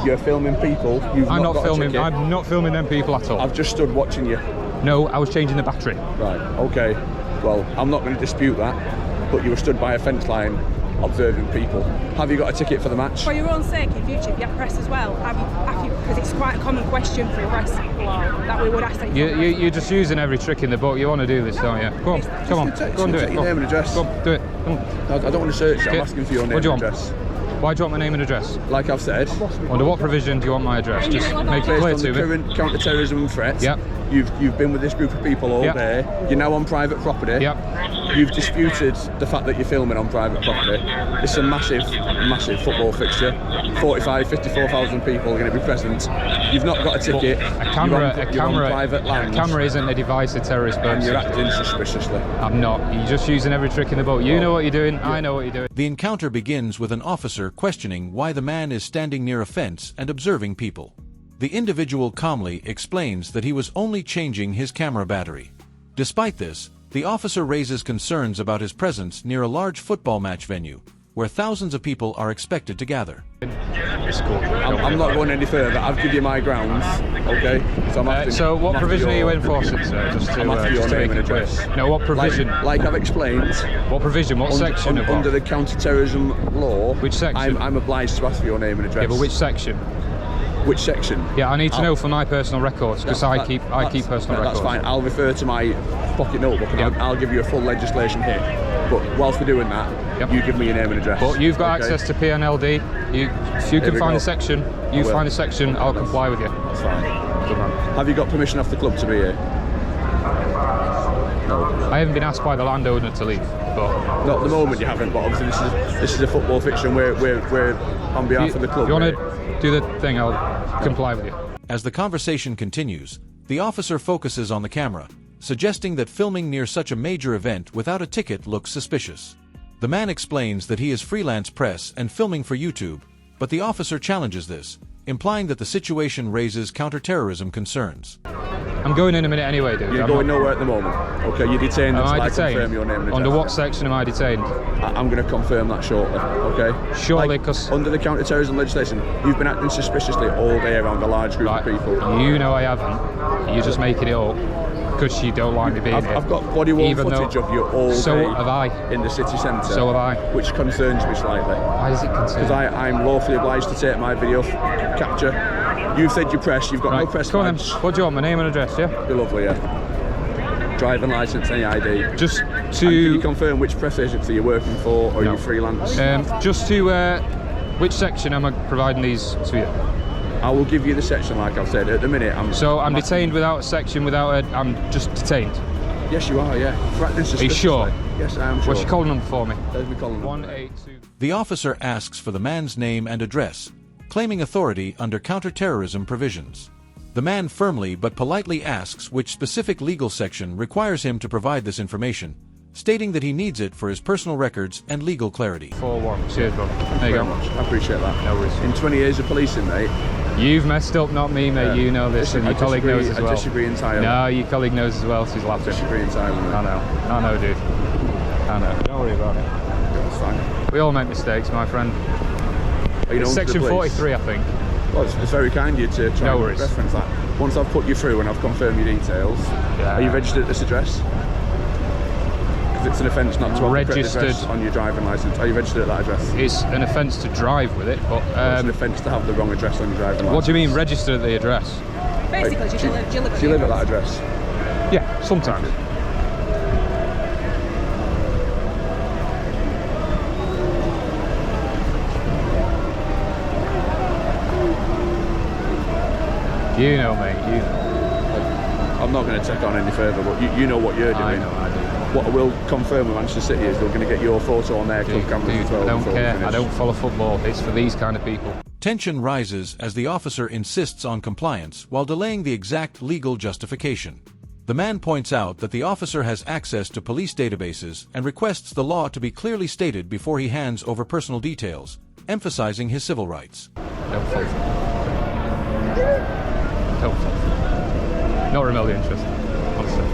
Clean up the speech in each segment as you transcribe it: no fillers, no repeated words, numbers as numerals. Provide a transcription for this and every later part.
You're filming people. I'm not filming. I'm not filming them people at all. I've just stood watching you. No, I was changing the battery. Right. Okay. Well, I'm not going to dispute that, but you were stood by a fence line observing people. Have you got a ticket for the match? For your own sake, in future, if you have press as well, because it's quite a common question for press that we would ask. You're just using every trick in the book. You want to do this, don't you? Go on, go on, go and do it. Take your name and address. Go on, do it. Come on. I don't want to search you. I'm asking for your name and address. Why do you want my name and address? Like I've said. Under what provision do you want my address? Just make it clear to me. Based on the current counter-terrorism threat. Yep. You've been with this group of people all day. You're now on private property. Yep. You've disputed the fact that you're filming on private property. It's a massive, massive football fixture. 54,000 people are going to be present. You've not got a ticket. You're on private land. A camera isn't a device of terrorist purposes. And you're acting suspiciously. I'm not. You're just using every trick in the book. You know what you're doing. Yeah. I know what you're doing. The encounter begins with an officer questioning why the man is standing near a fence and observing people. The individual calmly explains that he was only changing his camera battery. Despite this, the officer raises concerns about his presence near a large football match venue, where thousands of people are expected to gather. I'm not going any further. I'll give you my grounds, okay? So what provision are you enforcing, sir? Just to make it clear. No, what provision? Like I've explained. What provision? What section of what? Under the counter-terrorism law. Which section? I'm obliged to ask for your name and address. Yeah, but which section? Which section? Yeah, I need to know for my personal records, because I keep personal records. That's fine. I'll refer to my pocket notebook and I'll give you a full legislation hit. But whilst we're doing that, you give me your name and address. But you've got access to PNLD. If you can find a section, find a section, I'll comply with you. That's fine. Good man. Have you got permission off the club to be here? No. I haven't been asked by the landowner to leave. But not at the moment you haven't, but obviously this is a football fixture and we're on behalf of the club. If you want to do the thing, I'll comply with you. As the conversation continues, the officer focuses on the camera, suggesting that filming near such a major event without a ticket looks suspicious. The man explains that he is freelance press and filming for YouTube, but the officer challenges this, implying that the situation raises counter-terrorism concerns. I'm going in a minute anyway, dude. You're going nowhere at the moment. Okay, you're detained until I confirm your name and address. Under what section am I detained? I'm going to confirm that shortly, okay? Surely, because... under the counter-terrorism legislation, you've been acting suspiciously all day around a large group of people. You know I haven't. You're just making it up. Because you don't like me being here. I've got body-worn footage of you all day have I. in the city centre. So have I. Which concerns me slightly. Why does it concern? Because I'm lawfully obliged to take my video capture. You've said you press, you've got no press badge. What do you want, my name and address, yeah? You're lovely, yeah. Driving licence, any ID. Just to... And can you confirm which press agency you're working for, or are you freelance? Just to... which section am I providing these to you? I will give you the section, like I've said. At the minute, I'm detained without a section, I'm just detained? Yes, you are, yeah. Are you sure? Yes, I am sure. What's your calling number for me? There's my calling number. 182. The officer asks for the man's name and address, claiming authority under counter-terrorism provisions. The man firmly but politely asks which specific legal section requires him to provide this information, stating that he needs it for his personal records and legal clarity. 4-1. Cheers, brother. There you go. I appreciate that. No worries. In 20 years of policing, mate. You've messed up, not me, mate. You know this, and your colleague knows as well. I disagree entirely. No, your colleague knows as well, so he's laughing. I disagree entirely. I know, dude. I know. Don't worry about it. That's fine. We all make mistakes, my friend. It's section 43, I think. Well, it's very kind of you to try and reference that. Once I've put you through and I've confirmed your details, are you registered at this address? Because it's an offence not to have the correct address on your driving licence. Are you registered at that address? It's an offence to drive with it, but... it's an offence to have the wrong address on your driving licence. What do you mean, registered at the address? Basically, do you live at that address? Yeah, sometimes. You know, mate, you know. I'm not going to take on any further, but you know what you're doing. I know, I do. What I will confirm with Manchester City is they're going to get your photo on their club cameras as well. I don't care. I don't follow football. It's for these kind of people. Tension rises as the officer insists on compliance while delaying the exact legal justification. The man points out that the officer has access to police databases and requests the law to be clearly stated before he hands over personal details, emphasizing his civil rights. Don't fall for it. Don't fall for it. Not remotely interested, honestly.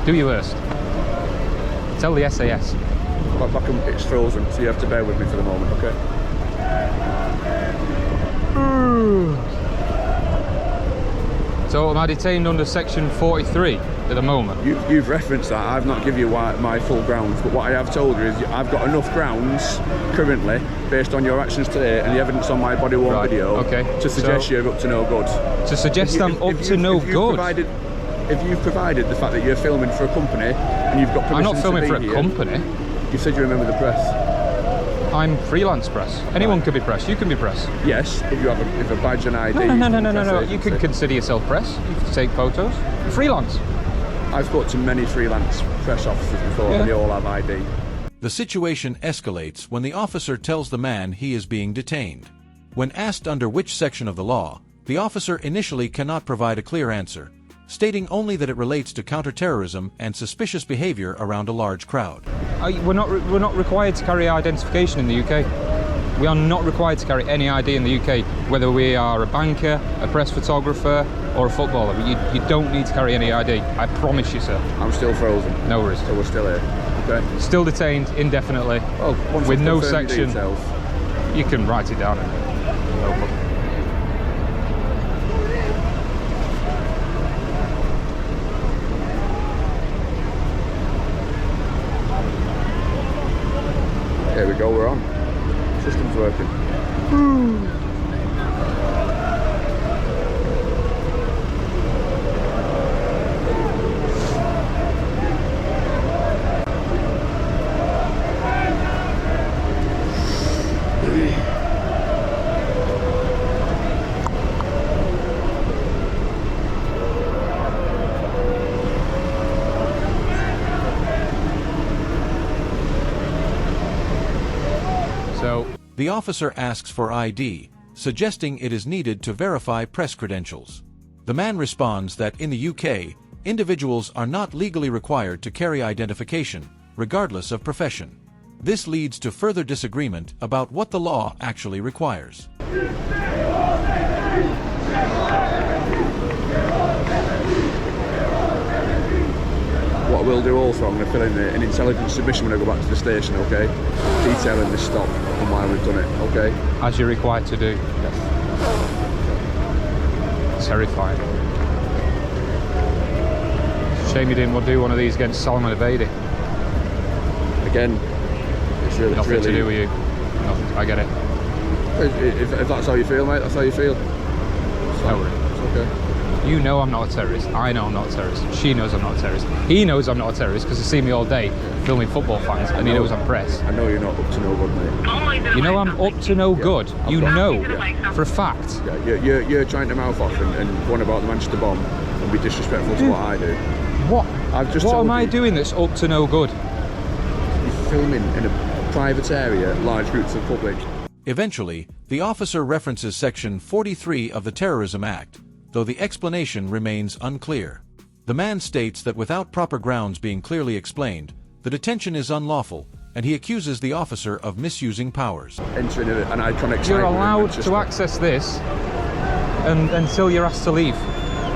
Do your worst. Tell the SAS. It's frozen, so you have to bear with me for the moment, okay? So am I detained under section 43 at the moment? You've referenced that. I've not given you my full grounds, but what I have told you is I've got enough grounds currently, based on your actions today and the evidence on my body-worn video, to suggest you're up to no good. To suggest I'm up to no good? If you've provided the fact that you're filming for a company and you've got permission I'm not filming to for be a here, company. You said you remember the press. I'm freelance press. Anyone could be press. You can be press. Yes, if you have a badge and ID. No. You can consider yourself press. You can take photos. Freelance. I've spoken to many freelance press officers before, and they all have ID. The situation escalates when the officer tells the man he is being detained. When asked under which section of the law, the officer initially cannot provide a clear answer, stating only that it relates to counterterrorism and suspicious behavior around a large crowd. We're not required to carry identification in the UK. We are not required to carry any ID in the UK, whether we are a banker, a press photographer, or a footballer. You don't need to carry any ID. I promise you, sir. I'm still frozen. No worries. So we're still here. Okay. Still detained indefinitely. Well, with no section. Details. You can write it down. No problem. Here we go, we're on. System's working. The officer asks for ID, suggesting it is needed to verify press credentials. The man responds that in the UK, individuals are not legally required to carry identification, regardless of profession. This leads to further disagreement about what the law actually requires. What we'll do also, I'm going to fill in an intelligence submission when I go back to the station, okay? Detailing this stop and why we've done it, okay? As you're required to do. Yes. Terrifying. Shame you didn't do one of these against Salman Abedi. Again, it's really... Nothing to do with you. Nothing. I get it. If that's how you feel, mate, that's how you feel. So, no worries. It's okay. You know I'm not a terrorist. I know I'm not a terrorist. She knows I'm not a terrorist. He knows I'm not a terrorist because he sees me all day filming football fans and he knows I'm press. I know you're not up to no good, mate. You know I'm up to no good. You know for a fact. Yeah, you're trying to mouth off and go on about the Manchester bomb and be disrespectful to what I do. What? What am I you, doing that's up to no good? You're filming in a private area, large groups of public. Eventually, the officer references Section 43 of the Terrorism Act, though the explanation remains unclear. The man states that without proper grounds being clearly explained, the detention is unlawful, and he accuses the officer of misusing powers. Entering an iconic site. You're allowed to access this until you're asked to leave.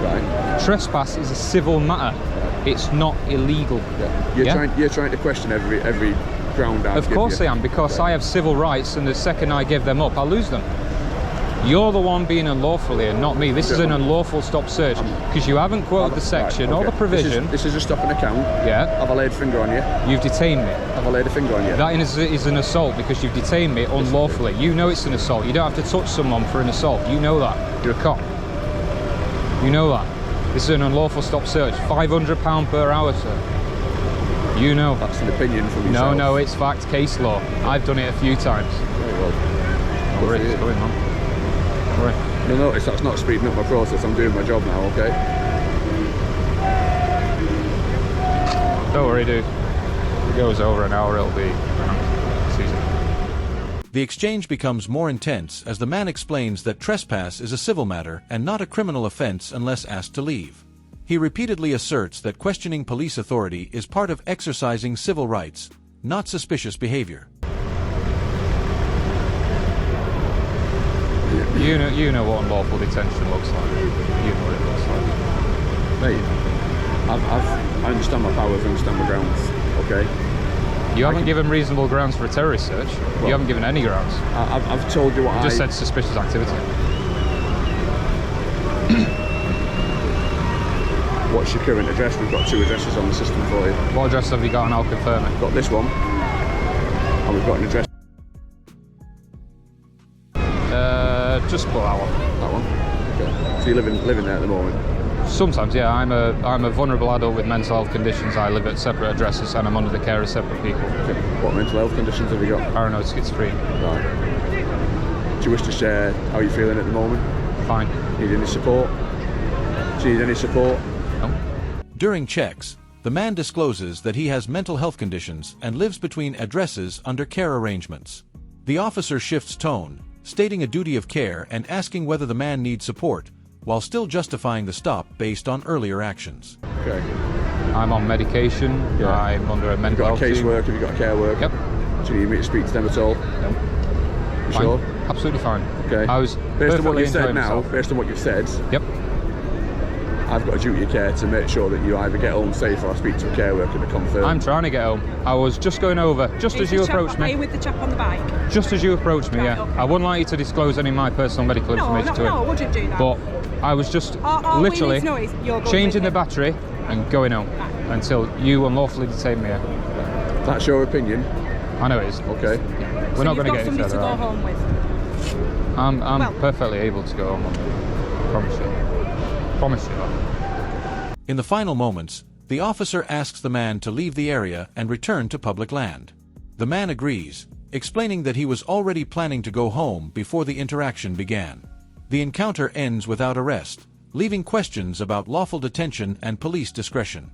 Right. Trespass is a civil matter. It's not illegal. Yeah. You're trying to question every ground I've Of course I am, because I have civil rights, and the second I give them up, I'll lose them. You're the one being unlawful here, not me. This is an unlawful stop search because you haven't quoted the section or the provision. This is a stop and account. Yeah. Have I laid a finger on you? You've detained me. Have I laid a finger on you? That is an assault because you've detained me unlawfully. You know it's an assault. You don't have to touch someone for an assault. You know that. You're a cop. You know that. This is an unlawful stop search. £500 per hour, sir. You know. That's an opinion from yourself. No, it's fact, case law. I've done it a few times. Very well. Already it's going on. Right. You'll notice that's not speeding up my process. I'm doing my job now, okay? Don't worry, dude. If it goes over an hour, it'll be season. The exchange becomes more intense as the man explains that trespass is a civil matter and not a criminal offense unless asked to leave. He repeatedly asserts that questioning police authority is part of exercising civil rights, not suspicious behavior. You know what unlawful detention looks like. You know what it looks like. Mate, I understand my powers, I understand my grounds, okay? You haven't given reasonable grounds for a terrorist search. Well, you haven't given any grounds. I've told you what you just said suspicious activity. What's your current address? We've got 2 addresses on the system for you. What address have you got, and I'll confirm it? We've got this one, and we've got an address. Just put that one. That one. Okay. So you're living there at the moment. Sometimes, yeah. I'm a vulnerable adult with mental health conditions. I live at separate addresses, and I'm under the care of separate people. Okay. What mental health conditions have you got? Paranoid schizophrenia. Right. Do you wish to share how you're feeling at the moment? Fine. Need any support? Do you need any support? No. During checks, the man discloses that he has mental health conditions and lives between addresses under care arrangements. The officer shifts tone, stating a duty of care and asking whether the man needs support, while still justifying the stop based on earlier actions. Okay. I'm on medication. Yeah. I'm under a mental health team. Have you got a casework? Have you got a care worker? Yep. Do you need me to speak to them at all? No. You Fine. sure? Absolutely fine. Okay. I was based on what you've said now. Myself. Based on what you've said. Yep. I've got a duty of care to make sure that you either get home safe or I speak to a care worker to confirm. I'm trying to get home. I was just going over, just as you approached me. Are you with the chap on the bike? Just as you approached me, Right, yeah. okay. I wouldn't like you to disclose any of my personal medical information to him. No, I wouldn't do that. But I was just All literally we need to know is you're going changing the with him. battery and going home until you unlawfully detain me here. That's your opinion? I know it is. Okay. We're not going to get somebody into to that. go home with. I'm perfectly able to go home. Promise you. Promise you that. In the final moments, the officer asks the man to leave the area and return to public land. The man agrees, explaining that he was already planning to go home before the interaction began. The encounter ends without arrest, leaving questions about lawful detention and police discretion.